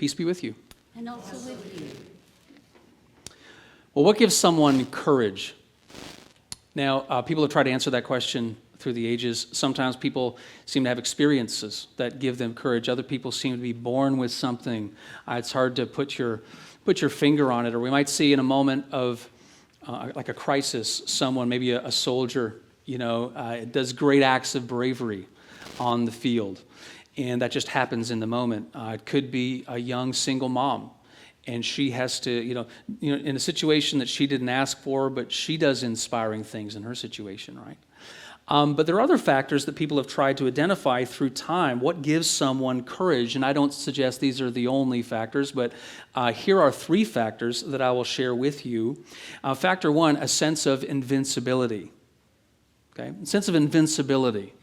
Peace be with you. And also with you. Well, what gives someone courage? Now, people have tried to answer that question through the ages. Sometimes people seem to have experiences that give them courage. Other people seem to be born with something. It's hard to put your finger on it. Or we might see in a moment of like a crisis, someone, maybe a soldier, does great acts of bravery on the field. And that just happens in the moment. It could be a young single mom. And she has to, in a situation that she didn't ask for, but she does inspiring things in her situation, right? But there are other factors that people have tried to identify through time. What gives someone courage? And I don't suggest these are the only factors, but here are 3 factors that I will share with you. Factor 1, a sense of invincibility. Okay, a sense of invincibility.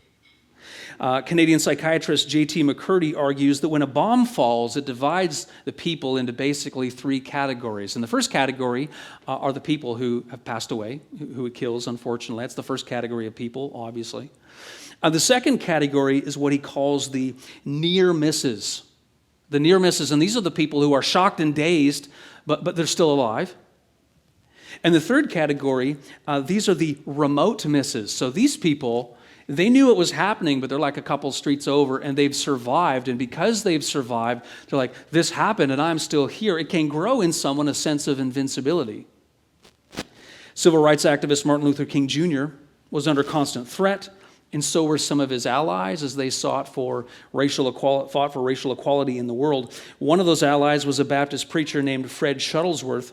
Canadian psychiatrist J.T. McCurdy argues that when a bomb falls, it divides the people into basically 3 categories. And the first category are the people who have passed away, who it kills, unfortunately. That's the first category of people, obviously. The second category is what he calls the near misses. The near misses, and these are the people who are shocked and dazed, but they're still alive. And the third category, these are the remote misses. So these people, they knew it was happening, but they're like a couple streets over, and they've survived. And because they've survived, they're like, this happened, and I'm still here. It can grow in someone a sense of invincibility. Civil rights activist Martin Luther King Jr. was under constant threat, and so were some of his allies as they fought for racial equality in the world. One of those allies was a Baptist preacher named Fred Shuttlesworth.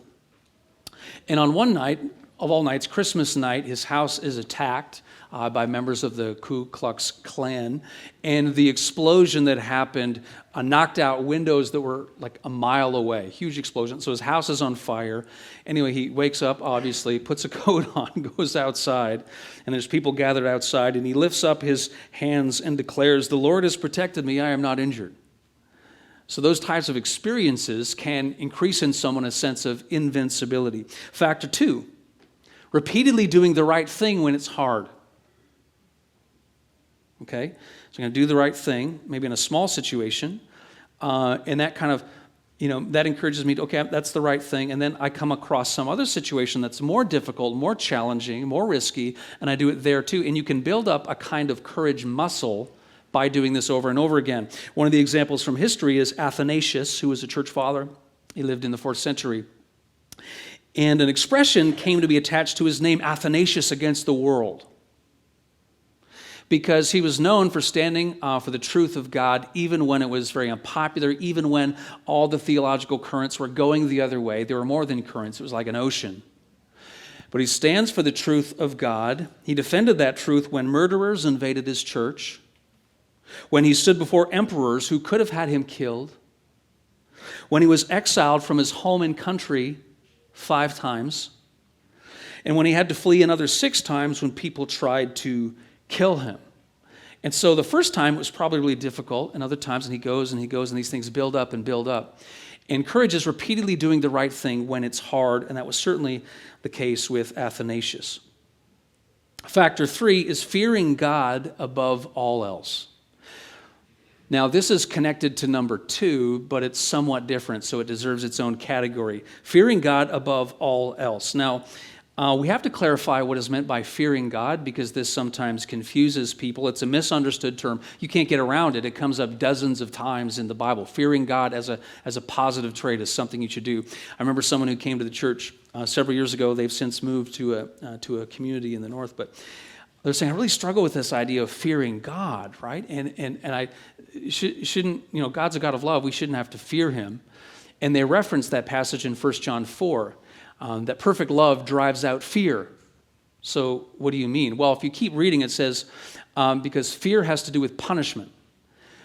And on one night, of all nights, Christmas night, his house is attacked by members of the Ku Klux Klan, and the explosion that happened knocked out windows that were like a mile away. Huge explosion. So his house is on fire. Anyway, he wakes up, obviously, puts a coat on, goes outside, and there's people gathered outside, and he lifts up his hands and declares, "The Lord has protected me, I am not injured." So those types of experiences can increase in someone a sense of invincibility. Factor 2, repeatedly doing the right thing when it's hard. Okay, so I'm going to do the right thing, maybe in a small situation, and that kind of, that encourages me to, okay, that's the right thing, and then I come across some other situation that's more difficult, more challenging, more risky, and I do it there too, and you can build up a kind of courage muscle by doing this over and over again. One of the examples from history is Athanasius, who was a church father. He lived in the 4th century. And an expression came to be attached to his name, Athanasius against the world, because he was known for standing for the truth of God, even when it was very unpopular, even when all the theological currents were going the other way. There were more than currents. It was like an ocean. But he stands for the truth of God. He defended that truth when murderers invaded his church, when he stood before emperors who could have had him killed, when he was exiled from his home and country 5 times, and when he had to flee another 6 times when people tried to kill him. And so the first time it was probably really difficult, and other times, and he goes, and these things build up and build up. And courage is repeatedly doing the right thing when it's hard, and that was certainly the case with Athanasius. Factor 3 is fearing God above all else. Now, this is connected to number 2, but it's somewhat different, so it deserves its own category. Fearing God above all else. Now, we have to clarify what is meant by fearing God, because this sometimes confuses people. It's a misunderstood term. You can't get around it. It comes up dozens of times in the Bible. Fearing God as a positive trait is something you should do. I remember someone who came to the church several years ago. They've since moved to a community in the north, but they're saying, I really struggle with this idea of fearing God, right? And I shouldn't, God's a God of love. We shouldn't have to fear him. And they reference that passage in 1 John 4, that perfect love drives out fear. So what do you mean? Well, if you keep reading, it says, because fear has to do with punishment.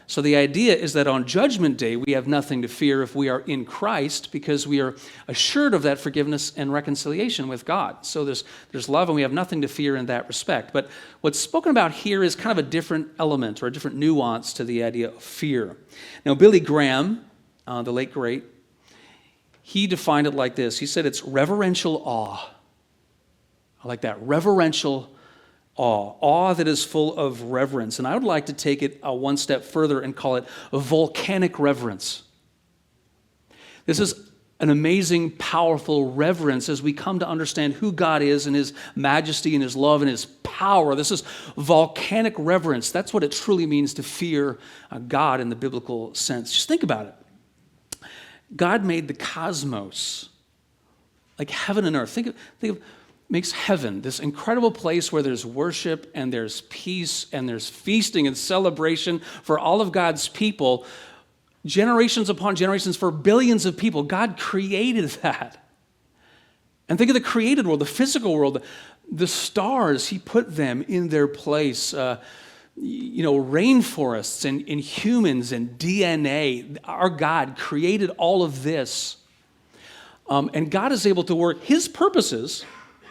So the idea is that on Judgment Day, we have nothing to fear if we are in Christ, because we are assured of that forgiveness and reconciliation with God. So there's love, and we have nothing to fear in that respect. But what's spoken about here is kind of a different element or a different nuance to the idea of fear. Now, Billy Graham, the late great, he defined it like this. He said it's reverential awe. I like that, reverential awe that is full of reverence. And I would like to take it one step further and call it a volcanic reverence. This is an amazing, powerful reverence as we come to understand who God is and his majesty and his love and his power. This is volcanic reverence. That's what it truly means to fear God in the biblical sense. Just think about it. God made the cosmos, like heaven and earth. Think of makes heaven this incredible place where there's worship and there's peace and there's feasting and celebration for all of God's people. Generations upon generations for billions of people. God created that. And think of the created world, the physical world, the stars, he put them in their place. Rainforests and humans and DNA. Our God created all of this. And God is able to work his purposes,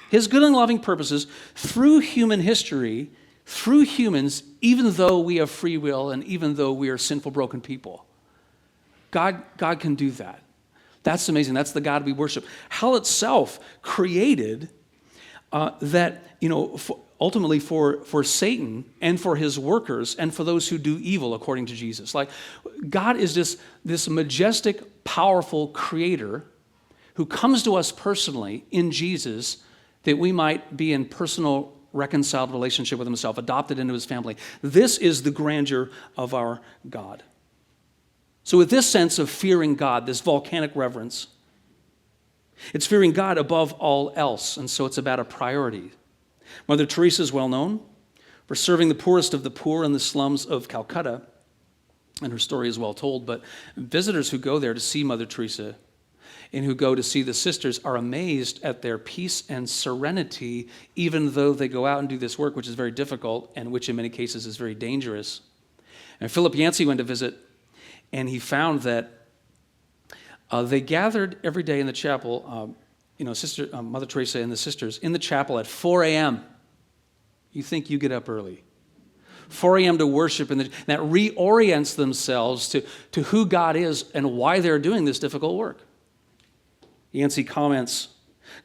his good and loving purposes, through human history, through humans, even though we have free will and even though we are sinful, broken people. God can do that. That's amazing. That's the God we worship. Hell itself created ultimately for Satan and for his workers and for those who do evil, according to Jesus. Like, God is this majestic, powerful creator who comes to us personally in Jesus that we might be in personal, reconciled relationship with himself, adopted into his family. This is the grandeur of our God. So with this sense of fearing God, this volcanic reverence, it's fearing God above all else, and so it's about a priority. Mother Teresa is well known for serving the poorest of the poor in the slums of Calcutta, and her story is well told, but visitors who go there to see Mother Teresa and who go to see the sisters are amazed at their peace and serenity, even though they go out and do this work, which is very difficult and which in many cases is very dangerous. And Philip Yancey went to visit, and he found that they gathered every day in the chapel, Mother Teresa and the sisters, in the chapel at 4 a.m. You think you get up early. 4 a.m. to worship, and that reorients themselves to who God is and why they're doing this difficult work. Yancey comments,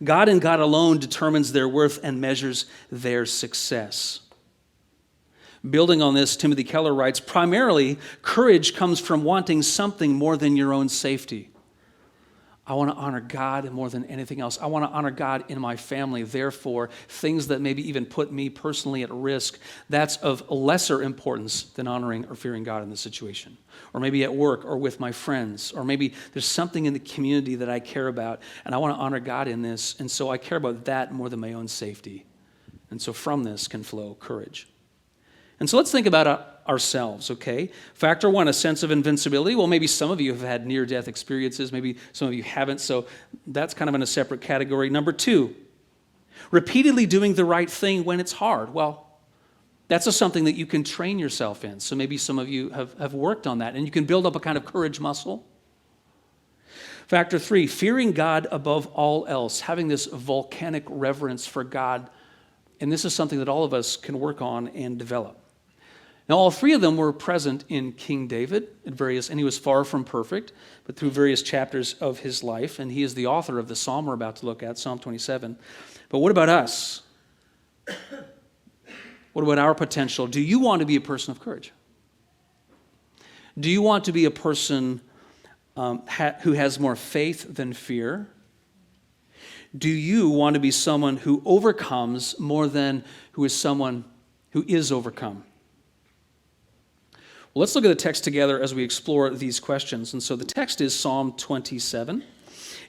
God and God alone determines their worth and measures their success. Building on this, Timothy Keller writes, primarily, courage comes from wanting something more than your own safety. I want to honor God more than anything else. I want to honor God in my family. Therefore, things that maybe even put me personally at risk, that's of lesser importance than honoring or fearing God in this situation. Or maybe at work or with my friends. Or maybe there's something in the community that I care about, and I want to honor God in this, and so I care about that more than my own safety. And so from this can flow courage. And so let's think about ourselves, okay? Factor one, a sense of invincibility. Well, maybe some of you have had near-death experiences. Maybe some of you haven't, so that's kind of in a separate category. Number two, repeatedly doing the right thing when it's hard. Well, that's something that you can train yourself in. So maybe some of you have worked on that, and you can build up a kind of courage muscle. Factor three, fearing God above all else, having this volcanic reverence for God. And this is something that all of us can work on and develop. Now, all three of them were present in King David and he was far from perfect, but through various chapters of his life, and he is the author of the psalm we're about to look at, Psalm 27. But what about us? What about our potential? Do you want to be a person of courage? Do you want to be a person who has more faith than fear? Do you want to be someone who overcomes more than who is someone who is overcome? Well, let's look at the text together as we explore these questions. And so the text is Psalm 27,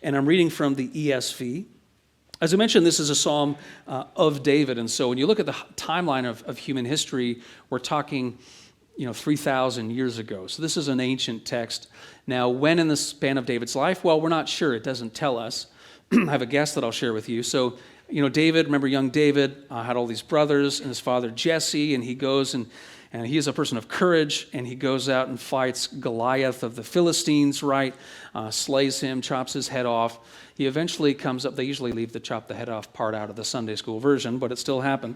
and I'm reading from the ESV. As I mentioned, this is a psalm of David, and so when you look at the timeline of human history, we're talking 3,000 years ago. So this is an ancient text. Now, when in the span of David's life? Well, we're not sure. It doesn't tell us. I have a guess that I'll share with you. So, David, remember young David, had all these brothers and his father Jesse, and he goes and he is a person of courage, and he goes out and fights Goliath of the Philistines, right? Slays him, chops his head off. He eventually comes up. They usually leave the chop the head off part out of the Sunday school version, but it still happened.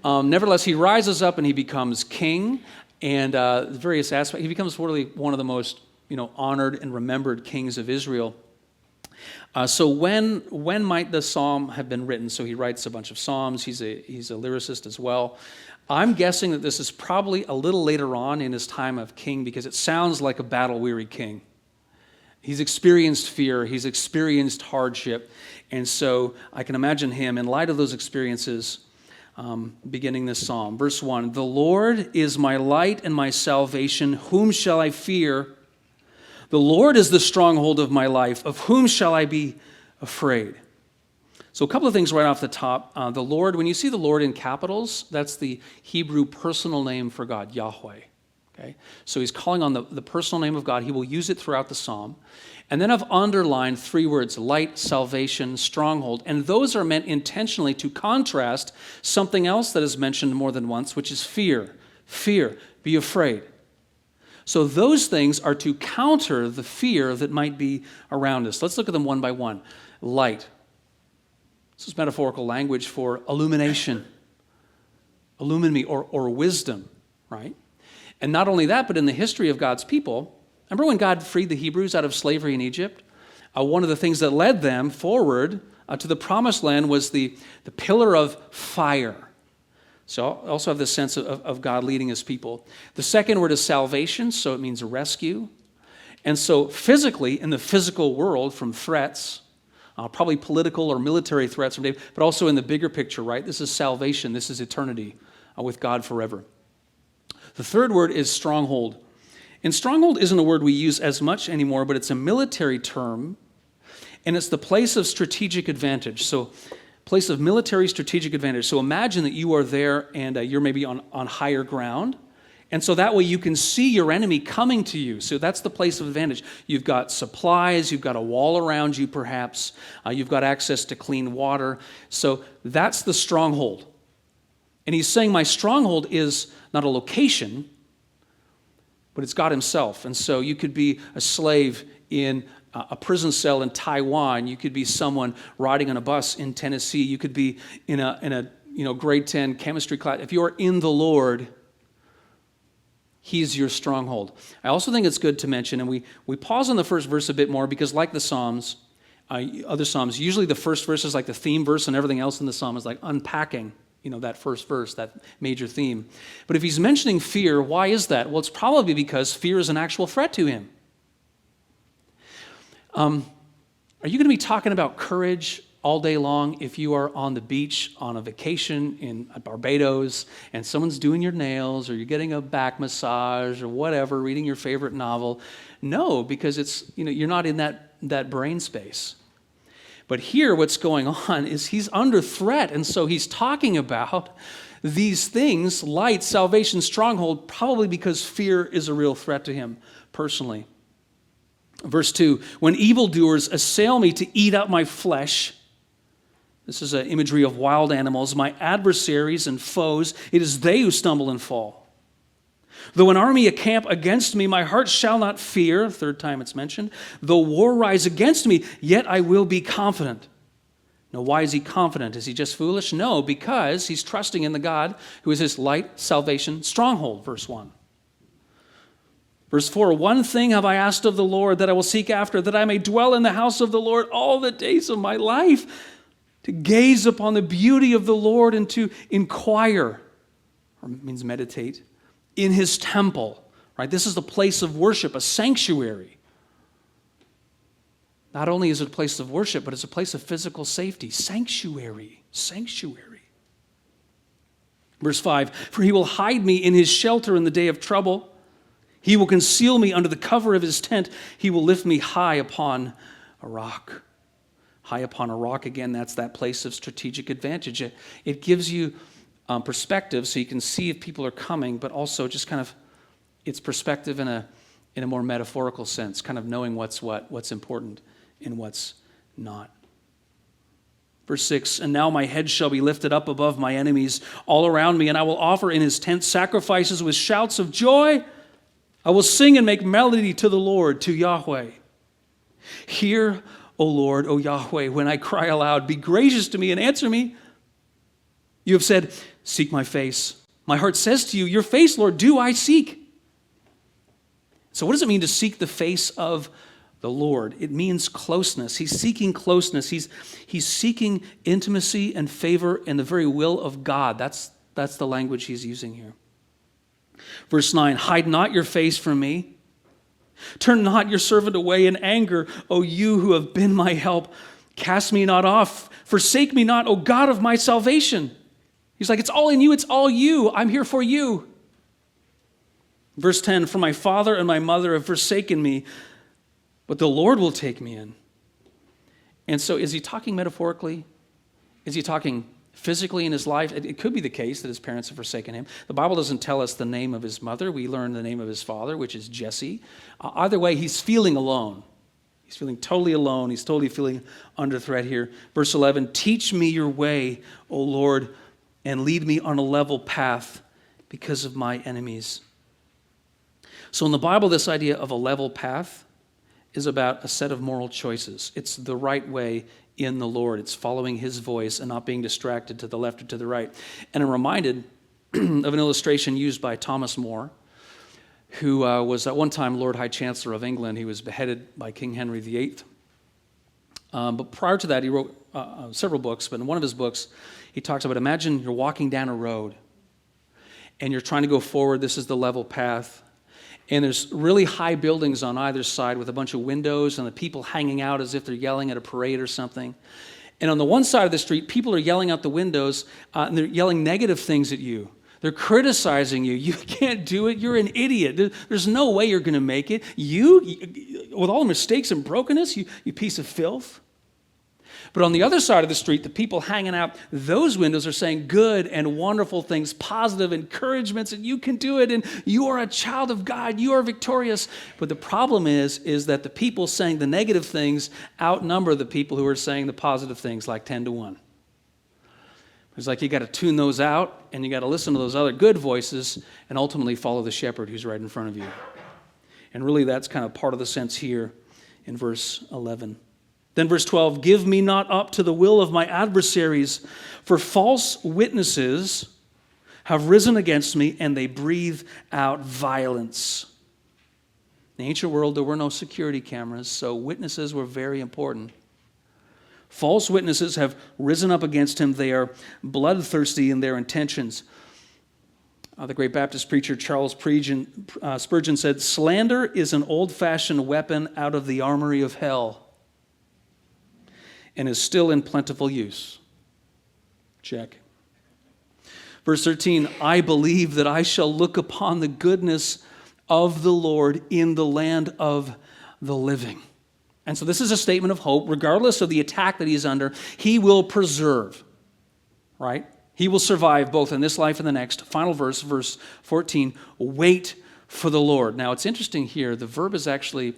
Nevertheless, he rises up and he becomes king, and various aspects. He becomes really one of the most honored and remembered kings of Israel. So when might the psalm have been written? So he writes a bunch of psalms. He's a lyricist as well. I'm guessing that this is probably a little later on in his time of king, because it sounds like a battle-weary king. He's experienced fear. He's experienced hardship. And so I can imagine him, in light of those experiences, beginning this psalm. Verse 1, "The Lord is my light and my salvation. Whom shall I fear? The Lord is the stronghold of my life. Of whom shall I be afraid?" So a couple of things right off the top. The Lord, when you see the Lord in capitals, that's the Hebrew personal name for God, Yahweh. Okay? So he's calling on the personal name of God. He will use it throughout the psalm. And then I've underlined 3 words, light, salvation, stronghold. And those are meant intentionally to contrast something else that is mentioned more than once, which is fear. Fear, be afraid. So those things are to counter the fear that might be around us. Let's look at them one by one. Light. This is metaphorical language for illumination. Illumine me, or wisdom, right? And not only that, but in the history of God's people, remember when God freed the Hebrews out of slavery in Egypt? One of the things that led them forward to the promised land was the pillar of fire. So I also have this sense of God leading his people. The second word is salvation, so it means rescue. And so physically, in the physical world, from threats, probably political or military threats from David, but also in the bigger picture, right? This is salvation. This is eternity with God forever. The third word is stronghold. And stronghold isn't a word we use as much anymore, but it's a military term, and it's the place of strategic advantage. So, place of military strategic advantage. So imagine that you are there and you're maybe on higher ground, and so that way you can see your enemy coming to you. So that's the place of advantage. You've got supplies, you've got a wall around you perhaps, you've got access to clean water. So that's the stronghold. And he's saying my stronghold is not a location, but it's God himself. And so you could be a slave in a prison cell in Taiwan. You could be someone riding on a bus in Tennessee. You could be in a grade 10 chemistry class. If you are in the Lord, he's your stronghold. I also think it's good to mention, and we pause on the first verse a bit more because like the Psalms, other Psalms, usually the first verse is like the theme verse and everything else in the Psalm is like unpacking, that first verse, that major theme. But if he's mentioning fear, why is that? Well, it's probably because fear is an actual threat to him. Are you going to be talking about courage all day long if you are on the beach on a vacation in Barbados and someone's doing your nails or you're getting a back massage or whatever, reading your favorite novel? No, because it's you're not in that brain space. But here what's going on is he's under threat, and so he's talking about these things, light, salvation, stronghold, probably because fear is a real threat to him personally. Verse 2, when evildoers assail me to eat up my flesh, this is an imagery of wild animals, my adversaries and foes, it is they who stumble and fall. Though an army encamp against me, my heart shall not fear. Third time it's mentioned. Though war rise against me, yet I will be confident. Now, why is he confident? Is he just foolish? No, because he's trusting in the God who is his light, salvation, stronghold, verse 1. Verse 4, one thing have I asked of the Lord that I will seek after, that I may dwell in the house of the Lord all the days of my life, to gaze upon the beauty of the Lord and to inquire, or it means meditate, in his temple, right? This is the place of worship, a sanctuary. Not only is it a place of worship, but it's a place of physical safety. Sanctuary. Verse 5, for he will hide me in his shelter in the day of trouble. He will conceal me under the cover of his tent. He will lift me high upon a rock. High upon a rock, again, that's that place of strategic advantage. It gives you perspective so you can see if people are coming, but also just kind of it's perspective in a more metaphorical sense, kind of knowing what's important and what's not. Verse 6, and now my head shall be lifted up above my enemies all around me, and I will offer in his tent sacrifices with shouts of joy. I will sing and make melody to the Lord, to Yahweh. Hear, O Lord, O Yahweh, when I cry aloud, be gracious to me and answer me. You have said, seek my face. My heart says to you, your face, Lord, do I seek. So what does it mean to seek the face of the Lord? It means closeness. He's seeking closeness. He's seeking intimacy and favor in the very will of God. That's the language he's using here. Verse 9, hide not your face from me. Turn not your servant away in anger, O you who have been my help. Cast me not off. Forsake me not, O God of my salvation. He's like, it's all in you. It's all you. I'm here for you. Verse 10, for my father and my mother have forsaken me, but the Lord will take me in. And so is he talking metaphorically? Is he talking physically in his life? It could be the case that his parents have forsaken him. The Bible doesn't tell us the name of his mother. We learn the name of his father, which is Jesse. Either way, he's feeling alone. He's feeling totally alone. He's totally feeling under threat here. Verse 11, teach me your way, O Lord, and lead me on a level path because of my enemies. So in the Bible, this idea of a level path is about a set of moral choices. It's the right way in the Lord. It's following his voice and not being distracted to the left or to the right. And I'm reminded of an illustration used by Thomas More, who was at one time Lord High Chancellor of England. He was beheaded by King Henry VIII. But prior to that, he wrote several books. But in one of his books, he talks about, imagine you're walking down a road and you're trying to go forward. This is the level path. And there's really high buildings on either side with a bunch of windows and the people hanging out as if they're yelling at a parade or something. And on the one side of the street, people are yelling out the windows and they're yelling negative things at you. They're criticizing you. You can't do it. You're an idiot. There's no way you're going to make it. You, with all the mistakes and brokenness, you piece of filth. But on the other side of the street, the people hanging out those windows are saying good and wonderful things, positive encouragements, and you can do it, and you are a child of God, you are victorious. But the problem is that the people saying the negative things outnumber the people who are saying the positive things, like 10-1. It's like you got to tune those out, and you got to listen to those other good voices, and ultimately follow the shepherd who's right in front of you. And really that's kind of part of the sense here in verse 11. Then verse 12, give me not up to the will of my adversaries, for false witnesses have risen against me, and they breathe out violence. In the ancient world, there were no security cameras, so witnesses were very important. False witnesses have risen up against him. They are bloodthirsty in their intentions. The great Baptist preacher Charles Spurgeon said, slander is an old-fashioned weapon out of the armory of hell, and is still in plentiful use. Check. Verse 13, I believe that I shall look upon the goodness of the Lord in the land of the living. And so this is a statement of hope. Regardless of the attack that he's under, he will preserve, right? He will survive both in this life and the next. Final verse, verse 14, wait for the Lord. Now it's interesting here, the verb is actually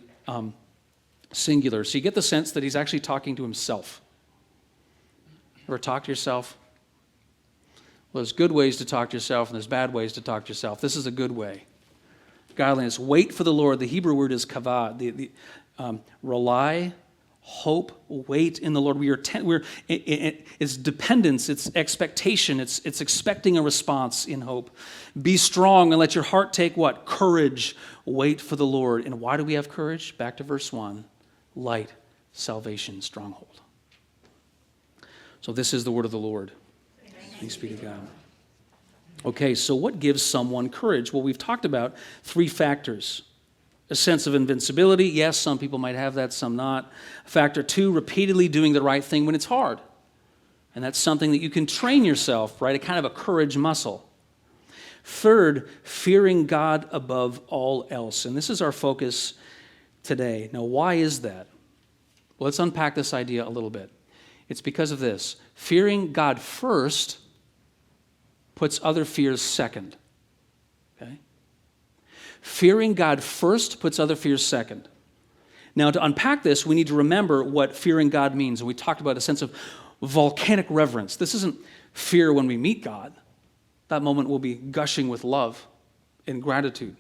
singular. So you get the sense that he's actually talking to himself. Ever talk to yourself? Well, there's good ways to talk to yourself and there's bad ways to talk to yourself. This is a good way. Godliness, wait for the Lord. The Hebrew word is kavah. Rely, hope, wait in the Lord. It's dependence, it's expectation, it's expecting a response in hope. Be strong and let your heart take what? Courage. Wait for the Lord. And why do we have courage? Back to verse 1. Light, salvation, stronghold. So this is the word of the Lord. Thanks be to God. Okay, so what gives someone courage? Well, we've talked about three factors. A sense of invincibility. Yes, some people might have that, some not. Factor 2, repeatedly doing the right thing when it's hard. And that's something that you can train yourself, right? A kind of a courage muscle. Third, fearing God above all else. And this is our focus today. Now, why is that? Well, let's unpack this idea a little bit. It's because of this. Fearing God first puts other fears second. Okay? Fearing God first puts other fears second. Now, to unpack this, we need to remember what fearing God means. And we talked about a sense of volcanic reverence. This isn't fear when we meet God. That moment will be gushing with love and gratitude.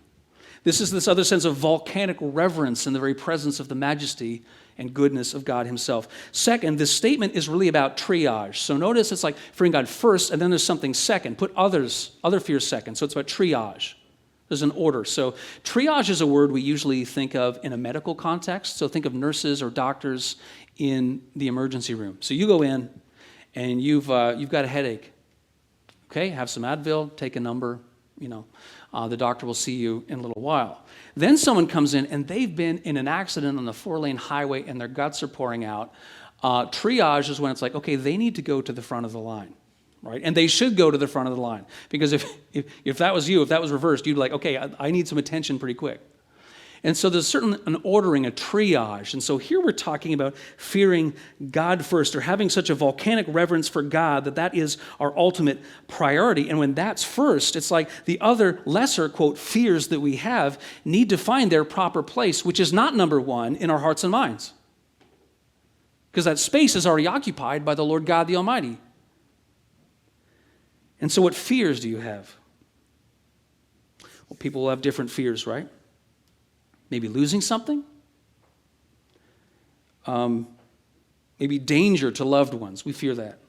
This is this other sense of volcanic reverence in the very presence of the majesty and goodness of God himself. Second, this statement is really about triage. So notice it's like fearing God first, and then there's something second. Put other fears second. So it's about triage. There's an order. So triage is a word we usually think of in a medical context. So think of nurses or doctors in the emergency room. So you go in and you've got a headache. Okay, have some Advil, take a number, The doctor will see you in a little while. Then someone comes in and they've been in an accident on the 4-lane highway and their guts are pouring out. Triage is when it's like, okay, they need to go to the front of the line, right? And they should go to the front of the line, because if that was you, if that was reversed, you'd be like, okay, I need some attention pretty quick. And so there's an ordering, a triage. And so here we're talking about fearing God first, or having such a volcanic reverence for God that is our ultimate priority. And when that's first, it's like the other lesser, quote, fears that we have need to find their proper place, which is not number one in our hearts and minds, because that space is already occupied by the Lord God the Almighty. And so what fears do you have? Well, people will have different fears, right? Maybe losing something. Maybe danger to loved ones. We fear that.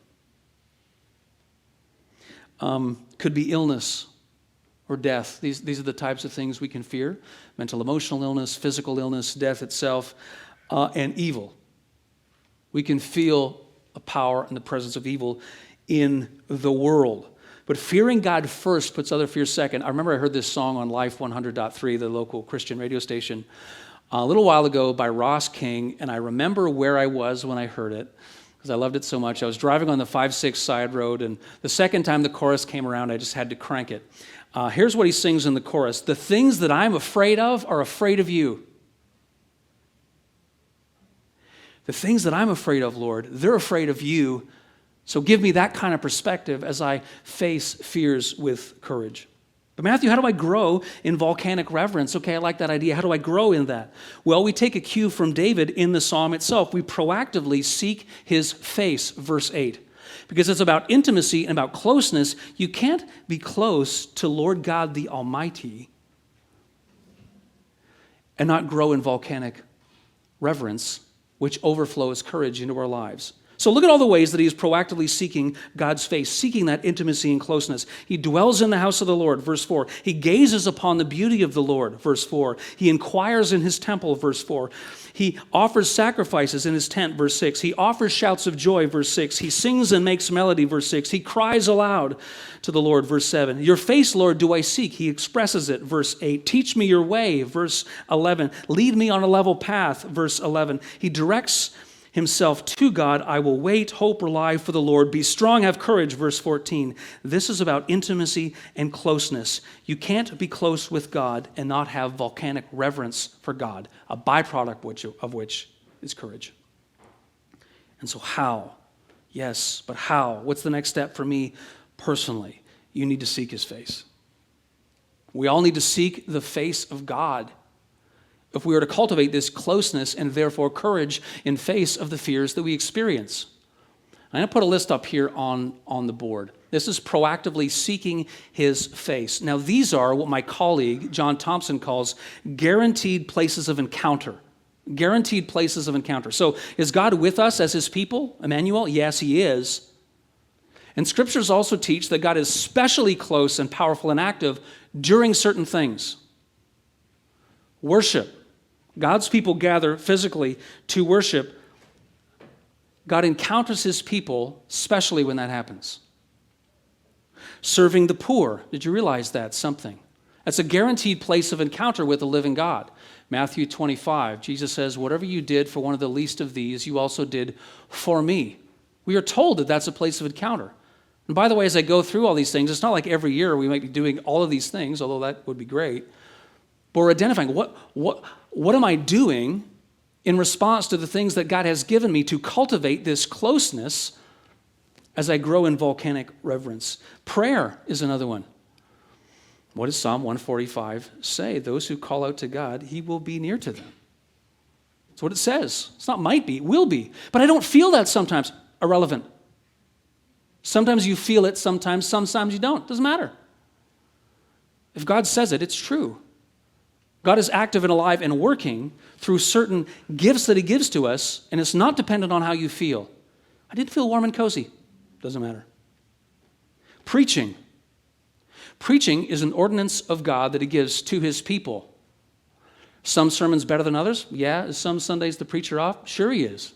Could be illness or death. These are the types of things we can fear. Mental, emotional illness, physical illness, death itself, and evil. We can feel a power and the presence of evil in the world. But fearing God first puts other fears second. I remember I heard this song on Life 100.3, the local Christian radio station, a little while ago by Ross King, and I remember where I was when I heard it, because I loved it so much. I was driving on the 5-6 side road, and the second time the chorus came around, I just had to crank it. Here's what he sings in the chorus. The things that I'm afraid of are afraid of you. The things that I'm afraid of, Lord, they're afraid of you. So give me that kind of perspective as I face fears with courage. But Matthew, how do I grow in volcanic reverence? Okay, I like that idea. How do I grow in that? Well, we take a cue from David in the psalm itself. We proactively seek his face, verse 8. Because it's about intimacy and about closeness. You can't be close to Lord God the Almighty and not grow in volcanic reverence, which overflows courage into our lives. So look at all the ways that he is proactively seeking God's face, seeking that intimacy and closeness. He dwells in the house of the Lord, verse 4. He gazes upon the beauty of the Lord, verse 4. He inquires in his temple, verse 4. He offers sacrifices in his tent, verse 6. He offers shouts of joy, verse 6. He sings and makes melody, verse 6. He cries aloud to the Lord, verse 7. Your face, Lord, do I seek. He expresses it, verse 8. Teach me your way, verse 11. Lead me on a level path, verse 11. He directs himself to God. I will wait, hope, rely for the Lord. Be strong, have courage, verse 14. This is about intimacy and closeness. You can't be close with God and not have volcanic reverence for God, a byproduct of which is courage. And so how? Yes, but how? What's the next step for me personally? You need to seek his face. We all need to seek the face of God if we are to cultivate this closeness and therefore courage in face of the fears that we experience. I'm going to put a list up here on the board. This is proactively seeking his face. Now, these are what my colleague, John Thompson, calls guaranteed places of encounter. Guaranteed places of encounter. So, is God with us as his people, Emmanuel? Yes, he is. And scriptures also teach that God is especially close and powerful and active during certain things. Worship. God's people gather physically to worship. God encounters his people, especially when that happens. Serving the poor. Did you realize that? Something. That's a guaranteed place of encounter with the living God. Matthew 25, Jesus says, whatever you did for one of the least of these, you also did for me. We are told that that's a place of encounter. And by the way, as I go through all these things, it's not like every year we might be doing all of these things, although that would be great. But we're identifying what am I doing in response to the things that God has given me to cultivate this closeness as I grow in volcanic reverence. Prayer is another one. What does Psalm 145 say? Those who call out to God, he will be near to them. That's what it says. It's not might be, it will be. But I don't feel that sometimes. Irrelevant. Sometimes you feel it, sometimes you don't. Doesn't matter. If God says it, it's true. God is active and alive and working through certain gifts that he gives to us, and it's not dependent on how you feel. I didn't feel warm and cozy. Doesn't matter. Preaching. Preaching is an ordinance of God that he gives to his people. Some sermons better than others? Yeah. Is some Sundays the preacher off? Sure he is.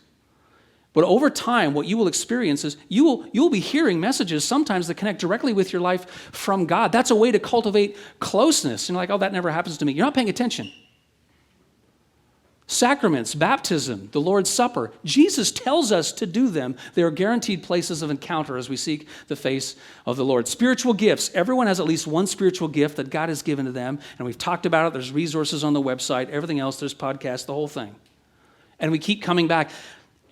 But over time, what you will experience is you'll be hearing messages sometimes that connect directly with your life from God. That's a way to cultivate closeness. And you're like, oh, that never happens to me. You're not paying attention. Sacraments, baptism, the Lord's Supper. Jesus tells us to do them. They are guaranteed places of encounter as we seek the face of the Lord. Spiritual gifts. Everyone has at least one spiritual gift that God has given to them. And we've talked about it. There's resources on the website. Everything else, there's podcasts, the whole thing. And we keep coming back.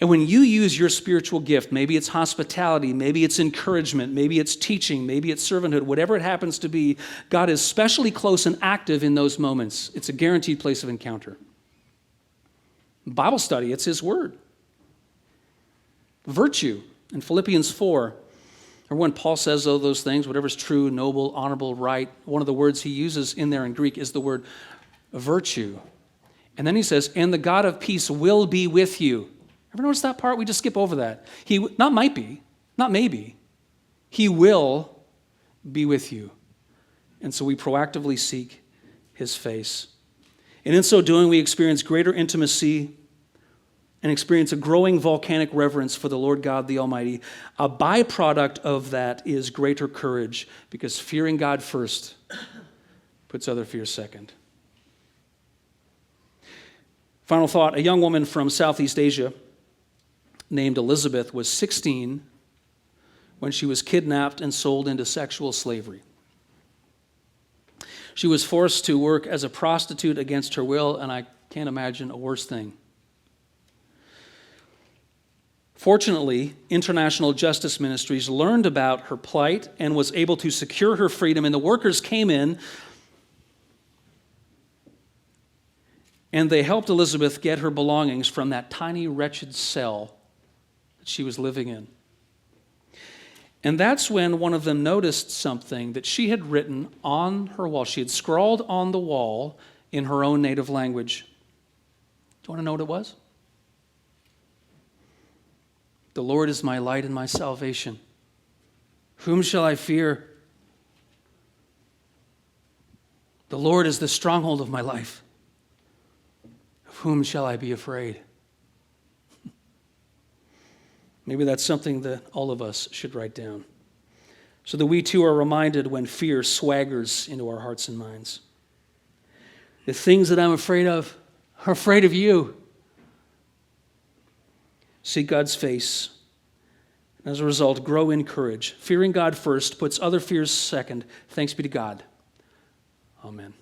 And when you use your spiritual gift, maybe it's hospitality, maybe it's encouragement, maybe it's teaching, maybe it's servanthood, whatever it happens to be, God is especially close and active in those moments. It's a guaranteed place of encounter. Bible study, it's His Word. Virtue, in Philippians 4, or when Paul says all those things, whatever's true, noble, honorable, right, one of the words he uses in there in Greek is the word virtue. And then he says, and the God of peace will be with you. Ever notice that part? We just skip over that. He, not might be, not maybe. He will be with you. And so we proactively seek His face. And in so doing, we experience greater intimacy and experience a growing volcanic reverence for the Lord God the Almighty. A byproduct of that is greater courage, because fearing God first puts other fears second. Final thought, a young woman from Southeast Asia named Elizabeth was 16 when she was kidnapped and sold into sexual slavery. She was forced to work as a prostitute against her will, and I can't imagine a worse thing. Fortunately, International Justice Ministries learned about her plight and was able to secure her freedom, and the workers came in and they helped Elizabeth get her belongings from that tiny, wretched cell that she was living in. And that's when one of them noticed something that she had written on her wall. She had scrawled on the wall in her own native language. Do you want to know what it was? The Lord is my light and my salvation. Whom shall I fear? The Lord is the stronghold of my life. Of whom shall I be afraid? Maybe that's something that all of us should write down, so that we too are reminded when fear swaggers into our hearts and minds. The things that I'm afraid of are afraid of you. Seek God's face. And as a result, grow in courage. Fearing God first puts other fears second. Thanks be to God. Amen.